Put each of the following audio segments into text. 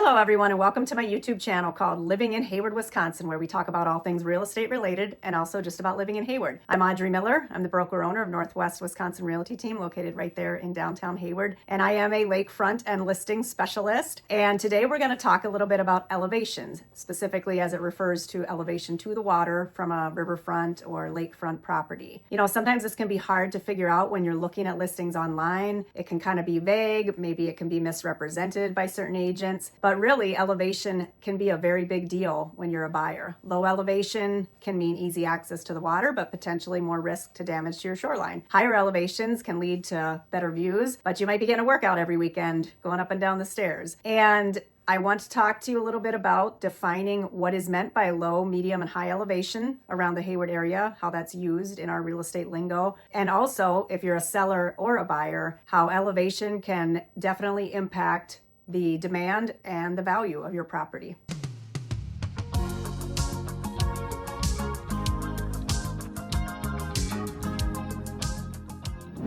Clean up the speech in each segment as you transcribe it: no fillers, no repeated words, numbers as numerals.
Hello everyone, and welcome to my YouTube channel called Living in Hayward, Wisconsin, where we talk about all things real estate related and also just about living in Hayward. I'm Audrey Miller. I'm the broker owner of Northwest Wisconsin Realty Team located right there in downtown Hayward, and I am a lakefront and listing specialist. And today we're going to talk a little bit about elevations, specifically as it refers to elevation to the water from a riverfront or lakefront property. You know, sometimes this can be hard to figure out when you're looking at listings online. It can kind of be vague, maybe it can be misrepresented by certain agents. But really, elevation can be a very big deal when you're a buyer. Low elevation can mean easy access to the water, but potentially more risk to damage to your shoreline. Higher elevations can lead to better views, but you might be getting a workout every weekend going up and down the stairs. And I want to talk to you a little bit about defining what is meant by low, medium, and high elevation around the Hayward area, how that's used in our real estate lingo. And also, if you're a seller or a buyer, how elevation can definitely impact the demand and the value of your property.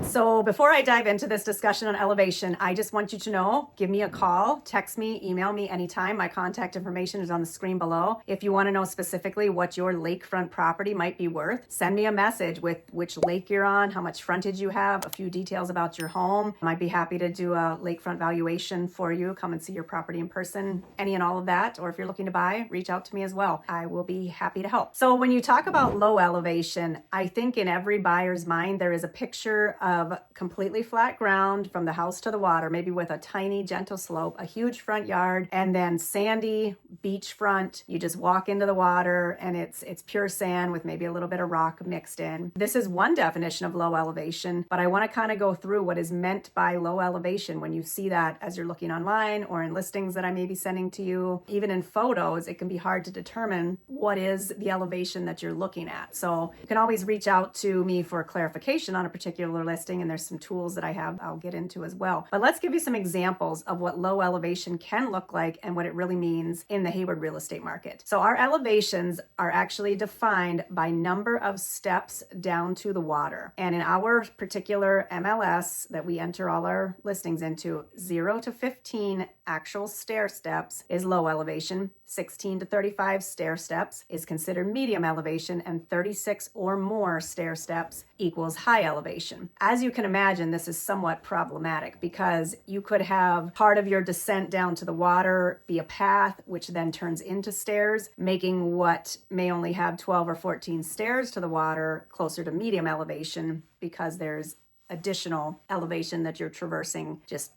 So before I dive into this discussion on elevation, I just want you to know, give me a call, text me, email me anytime. My contact information is on the screen below. If you want to know specifically what your lakefront property might be worth, send me a message with which lake you're on, how much frontage you have, a few details about your home. I'd be happy to do a lakefront valuation for you. Come and see your property in person, any and all of that. Or if you're looking to buy, reach out to me as well. I will be happy to help. So when you talk about low elevation, I think in every buyer's mind, there is a picture of completely flat ground from the house to the water, maybe with a tiny gentle slope, a huge front yard, and then sandy beachfront. You just walk into the water and it's pure sand with maybe a little bit of rock mixed in. This is one definition of low elevation, but I want to kind of go through what is meant by low elevation when you see that as you're looking online or in listings that I may be sending to you. Even in photos, it can be hard to determine what is the elevation that you're looking at. So you can always reach out to me for clarification on a particular listing, and there's some tools that I have I'll get into as well. But let's give you some examples of what low elevation can look like and what it really means in the Hayward real estate market. So our elevations are actually defined by number of steps down to the water. And in our particular MLS that we enter all our listings into, 0 to 15 actual stair steps is low elevation. 16 to 35 stair steps is considered medium elevation, and 36 or more stair steps equals high elevation. As you can imagine, this is somewhat problematic because you could have part of your descent down to the water be a path, which then turns into stairs, making what may only have 12 or 14 stairs to the water closer to medium elevation because there's additional elevation that you're traversing just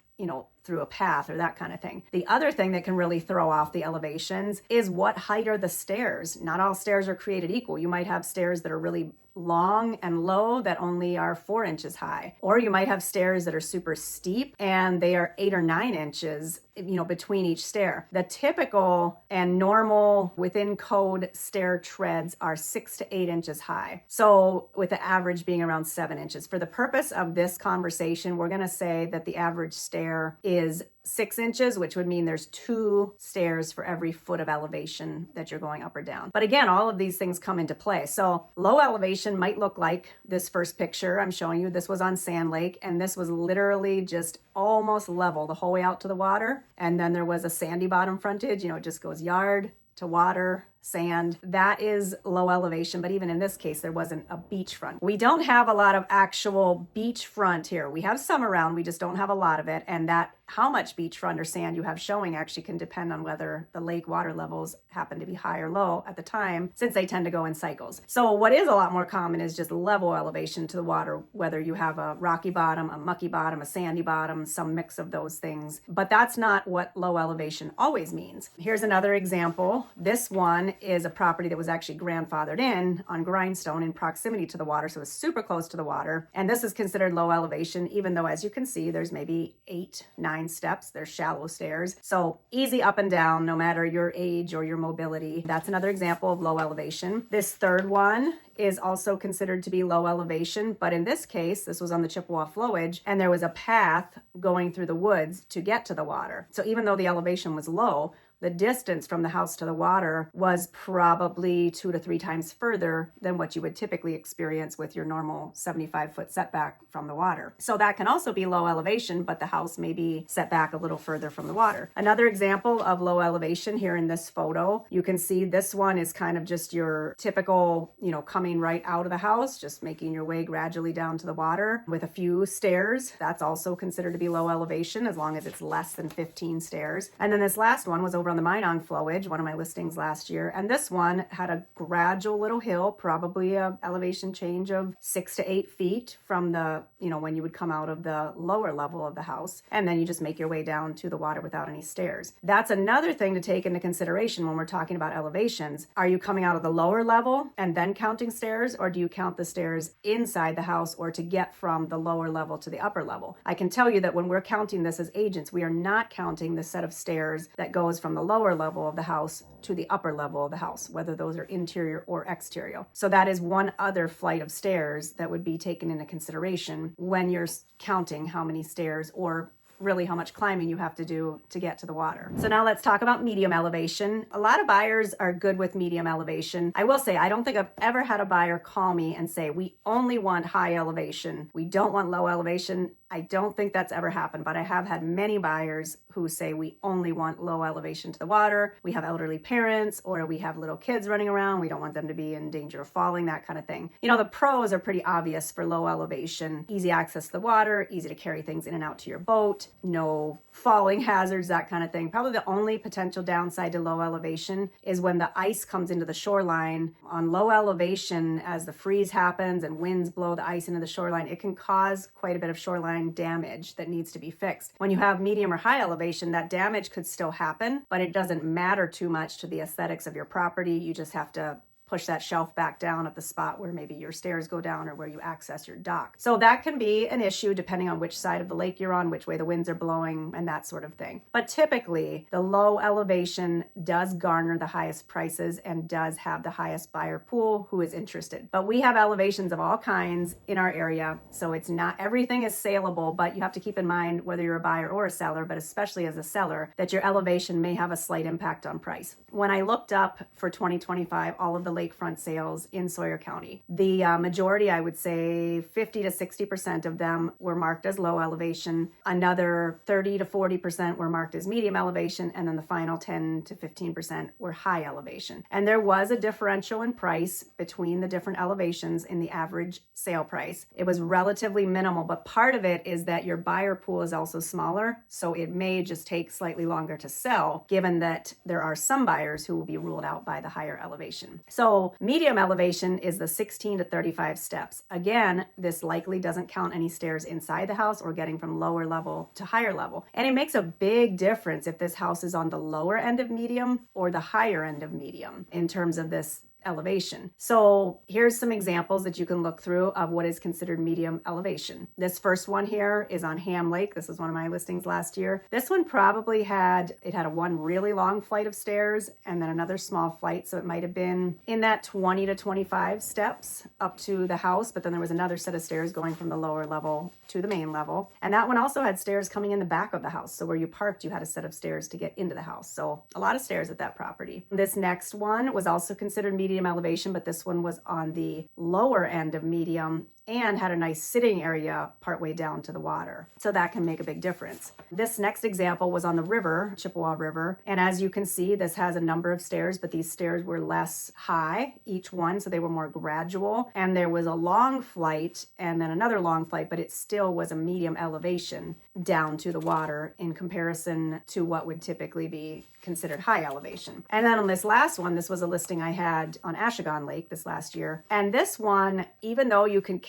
through a path or that kind of thing. The other thing that can really throw off the elevations is what height are the stairs. Not all stairs are created equal. You might have stairs that are really long and low that only are 4 inches high. Or you might have stairs that are super steep and they are 8 or 9 inches, between each stair. The typical and normal within code stair treads are 6 to 8 inches high. So with the average being around 7 inches. For the purpose of this conversation, we're going to say that the average stair is 6 inches, which would mean there's 2 stairs for every foot of elevation that you're going up or down. But again, all of these things come into play. So low elevation might look like this first picture I'm showing you. This was on Sand Lake, and this was literally just almost level the whole way out to the water. And then there was a sandy bottom frontage, it just goes yard to water, sand. That is low elevation, but even in this case, there wasn't a beachfront. We don't have a lot of actual beachfront here. We have some around, we just don't have a lot of it. And that how much beachfront or sand you have showing actually can depend on whether the lake water levels happen to be high or low at the time, since they tend to go in cycles. So what is a lot more common is just level elevation to the water, whether you have a rocky bottom, a mucky bottom, a sandy bottom, some mix of those things. But that's not what low elevation always means. Here's another example. This one is a property that was actually grandfathered in on Grindstone in proximity to the water, so it's super close to the water. And this is considered low elevation, even though, as you can see, there's maybe 8, 9 steps. They're shallow stairs. So easy up and down, no matter your age or your mobility. That's another example of low elevation. This third one is also considered to be low elevation, but in this case, this was on the Chippewa flowage, and there was a path going through the woods to get to the water. So even though the elevation was low, the distance from the house to the water was probably 2 to 3 times further than what you would typically experience with your normal 75-foot setback from the water. So that can also be low elevation, but the house may be set back a little further from the water. Another example of low elevation here in this photo, you can see this one is kind of just your typical, coming right out of the house, just making your way gradually down to the water with a few stairs. That's also considered to be low elevation as long as it's less than 15 stairs. And then this last one was over on the Minong flowage, one of my listings last year. And this one had a gradual little hill, probably a elevation change of 6 to 8 feet from the, when you would come out of the lower level of the house. And then you just make your way down to the water without any stairs. That's another thing to take into consideration when we're talking about elevations. Are you coming out of the lower level and then counting stairs, or do you count the stairs inside the house or to get from the lower level to the upper level? I can tell you that when we're counting this as agents, we are not counting the set of stairs that goes from the lower level of the house to the upper level of the house, whether those are interior or exterior. So that is one other flight of stairs that would be taken into consideration when you're counting how many stairs or really how much climbing you have to do to get to the water. So now let's talk about medium elevation. A lot of buyers are good with medium elevation. I will say, I don't think I've ever had a buyer call me and say, we only want high elevation. We don't want low elevation. I don't think that's ever happened, but I have had many buyers who say we only want low elevation to the water. We have elderly parents or we have little kids running around. We don't want them to be in danger of falling, that kind of thing. The pros are pretty obvious for low elevation. Easy access to the water, easy to carry things in and out to your boat, no falling hazards, that kind of thing. Probably the only potential downside to low elevation is when the ice comes into the shoreline. On low elevation, as the freeze happens and winds blow the ice into the shoreline, it can cause quite a bit of shoreline damage that needs to be fixed. When you have medium or high elevation, that damage could still happen, but it doesn't matter too much to the aesthetics of your property. You just have to push that shelf back down at the spot where maybe your stairs go down or where you access your dock. So that can be an issue depending on which side of the lake you're on, which way the winds are blowing, and that sort of thing. But typically, the low elevation does garner the highest prices and does have the highest buyer pool who is interested. But we have elevations of all kinds in our area, so it's not everything is saleable, but you have to keep in mind whether you're a buyer or a seller, but especially as a seller, that your elevation may have a slight impact on price. When I looked up for 2025, all of the lakefront sales in Sawyer County, the majority, I would say 50 to 60% of them were marked as low elevation. Another 30 to 40% were marked as medium elevation. And then the final 10 to 15% were high elevation. And there was a differential in price between the different elevations in the average sale price. It was relatively minimal, but part of it is that your buyer pool is also smaller. So it may just take slightly longer to sell, given that there are some buyers who will be ruled out by the higher elevation. So medium elevation is the 16 to 35 steps. Again, this likely doesn't count any stairs inside the house or getting from lower level to higher level. And it makes a big difference if this house is on the lower end of medium or the higher end of medium in terms of this elevation. So here's some examples that you can look through of what is considered medium elevation. This first one here is on Ham Lake. This was one of my listings last year. This one probably had a one really long flight of stairs and then another small flight. So it might have been in that 20 to 25 steps up to the house, but then there was another set of stairs going from the lower level to the main level. And that one also had stairs coming in the back of the house. So where you parked, you had a set of stairs to get into the house. So a lot of stairs at that property. This next one was also considered medium elevation, but this one was on the lower end of medium and had a nice sitting area partway down to the water. So that can make a big difference. This next example was on the river, Chippewa River. And as you can see, this has a number of stairs, but these stairs were less high, each one, so they were more gradual. And there was a long flight and then another long flight, but it still was a medium elevation down to the water in comparison to what would typically be considered high elevation. And then on this last one, this was a listing I had on Ashigon Lake this last year. And this one, even though you can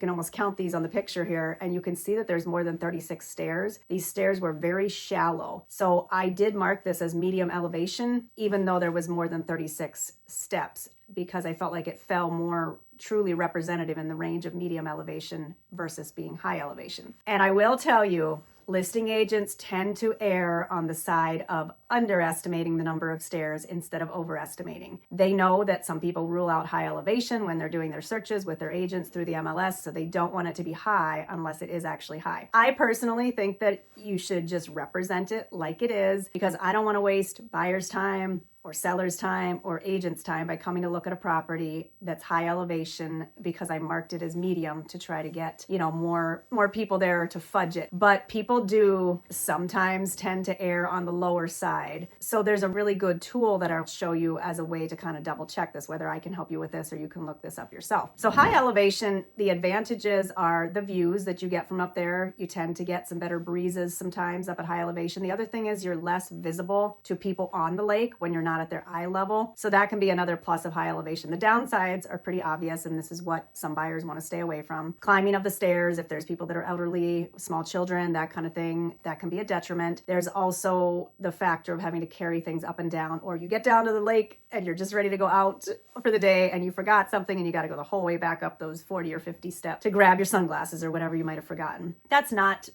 almost count these on the picture here, and you can see that there's more than 36 stairs. These stairs were very shallow. So I did mark this as medium elevation, even though there was more than 36 steps, because I felt like it fell more truly representative in the range of medium elevation versus being high elevation. And I will tell you, listing agents tend to err on the side of underestimating the number of stairs instead of overestimating. They know that some people rule out high elevation when they're doing their searches with their agents through the MLS, so they don't want it to be high unless it is actually high. I personally think that you should just represent it like it is, because I don't want to waste buyers' time or seller's time or agent's time by coming to look at a property that's high elevation because I marked it as medium to try to get, more people there to fudge it. But people do sometimes tend to err on the lower side. So there's a really good tool that I'll show you as a way to kind of double check this, whether I can help you with this or you can look this up yourself. So high elevation, the advantages are the views that you get from up there. You tend to get some better breezes sometimes up at high elevation. The other thing is you're less visible to people on the lake when you're not at their eye level. So that can be another plus of high elevation. The downsides are pretty obvious, and this is what some buyers want to stay away from. Climbing of the stairs, if there's people that are elderly, small children, that kind of thing, that can be a detriment. There's also the factor of having to carry things up and down, or you get down to the lake and you're just ready to go out for the day and you forgot something and you got to go the whole way back up those 40 or 50 steps to grab your sunglasses or whatever you might have forgotten. That's not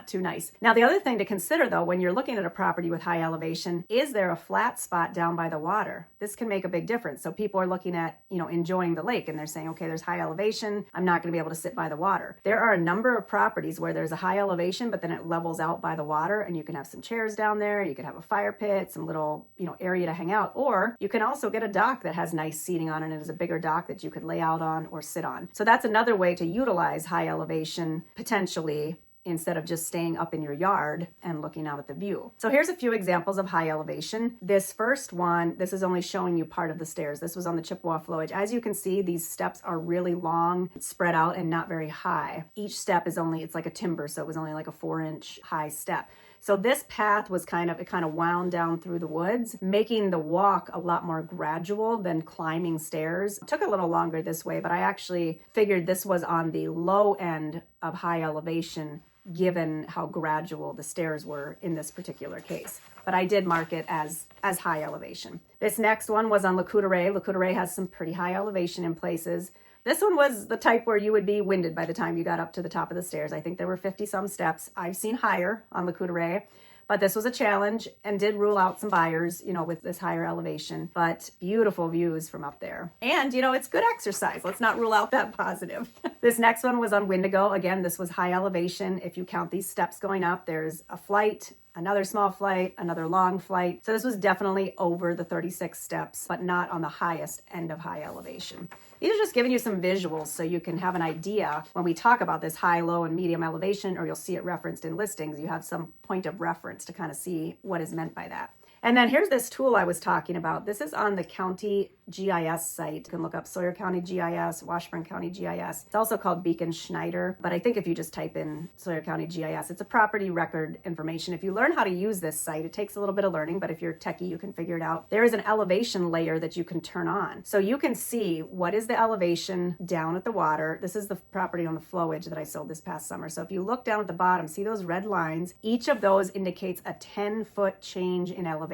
too nice. Now, the other thing to consider though, when you're looking at a property with high elevation, is there a flat spot down by the water? This can make a big difference. So people are looking at, enjoying the lake and they're saying, okay, there's high elevation. I'm not going to be able to sit by the water. There are a number of properties where there's a high elevation, but then it levels out by the water and you can have some chairs down there. You can have a fire pit, some little, area to hang out, or you can also get a dock that has nice seating on it. And it is a bigger dock that you could lay out on or sit on. So that's another way to utilize high elevation potentially, instead of just staying up in your yard and looking out at the view. So here's a few examples of high elevation. This first one, this is only showing you part of the stairs. This was on the Chippewa flowage. As you can see, these steps are really long, spread out, and not very high. Each step is it's like a timber, so it was only like a 4-inch high step. So this path was kind of wound down through the woods, making the walk a lot more gradual than climbing stairs. It took a little longer this way, but I actually figured this was on the low end of high elevation, given how gradual the stairs were in this particular case. But I did mark it as high elevation. This next one was on Lakefront. Lakefront has some pretty high elevation in places. This one was the type where you would be winded by the time you got up to the top of the stairs. I think there were 50 some steps. I've seen higher on Lakefront, but this was a challenge and did rule out some buyers, with this higher elevation, but beautiful views from up there. And, it's good exercise. Let's not rule out that positive. This next one was on Wendigo. Again, this was high elevation. If you count these steps going up, there's a flight, another small flight, another long flight. So this was definitely over the 36 steps, but not on the highest end of high elevation. These are just giving you some visuals so you can have an idea when we talk about this high, low, and medium elevation, or you'll see it referenced in listings. You have some point of reference to kind of see what is meant by that. And then here's this tool I was talking about. This is on the county GIS site. You can look up Sawyer County GIS, Washburn County GIS. It's also called Beacon Schneider, but I think if you just type in Sawyer County GIS, it's a property record information. If you learn how to use this site, it takes a little bit of learning, but if you're techie, you can figure it out. There is an elevation layer that you can turn on. So you can see what is the elevation down at the water. This is the property on the flowage that I sold this past summer. So if you look down at the bottom, see those red lines? Each of those indicates a 10-foot change in elevation.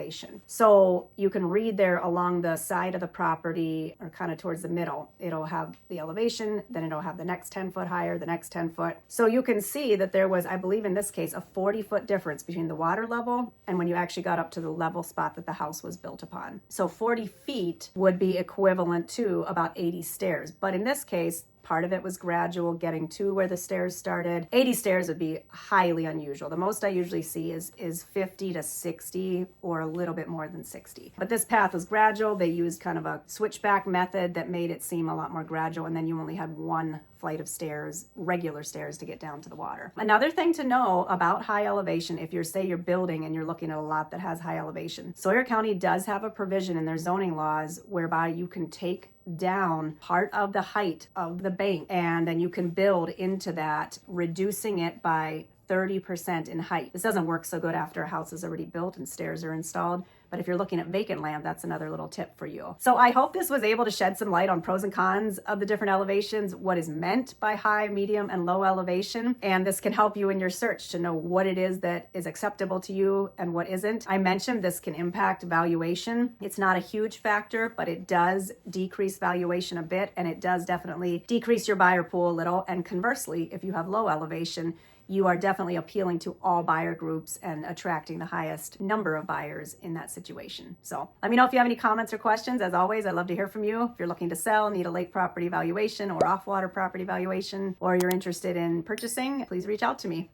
So you can read there along the side of the property or kind of towards the middle. It'll have the elevation, then it'll have the next 10 foot higher, the next 10 foot. So you can see that there was, I believe in this case, a 40-foot difference between the water level and when you actually got up to the level spot that the house was built upon. So 40 feet would be equivalent to about 80 stairs. But in this case, part of it was gradual, getting to where the stairs started. 80 stairs would be highly unusual. The most I usually see is 50 to 60 or a little bit more than 60. But this path was gradual. They used kind of a switchback method that made it seem a lot more gradual, and then you only had one flight of stairs, regular stairs, to get down to the water. Another thing to know about high elevation, if you're building and you're looking at a lot that has high elevation, Sawyer County does have a provision in their zoning laws whereby you can take down part of the height of the bank and then you can build into that, reducing it by 30% in height. This doesn't work so good after a house is already built and stairs are installed. But if you're looking at vacant land, that's another little tip for you. So I hope this was able to shed some light on pros and cons of the different elevations, what is meant by high, medium, and low elevation. And this can help you in your search to know what it is that is acceptable to you and what isn't. I mentioned this can impact valuation. It's not a huge factor, but it does decrease valuation a bit, and it does definitely decrease your buyer pool a little. And conversely, if you have low elevation, you are definitely appealing to all buyer groups and attracting the highest number of buyers in that situation. So let me know if you have any comments or questions. As always, I'd love to hear from you. If you're looking to sell, need a lake property valuation or off-water property valuation, or you're interested in purchasing, please reach out to me.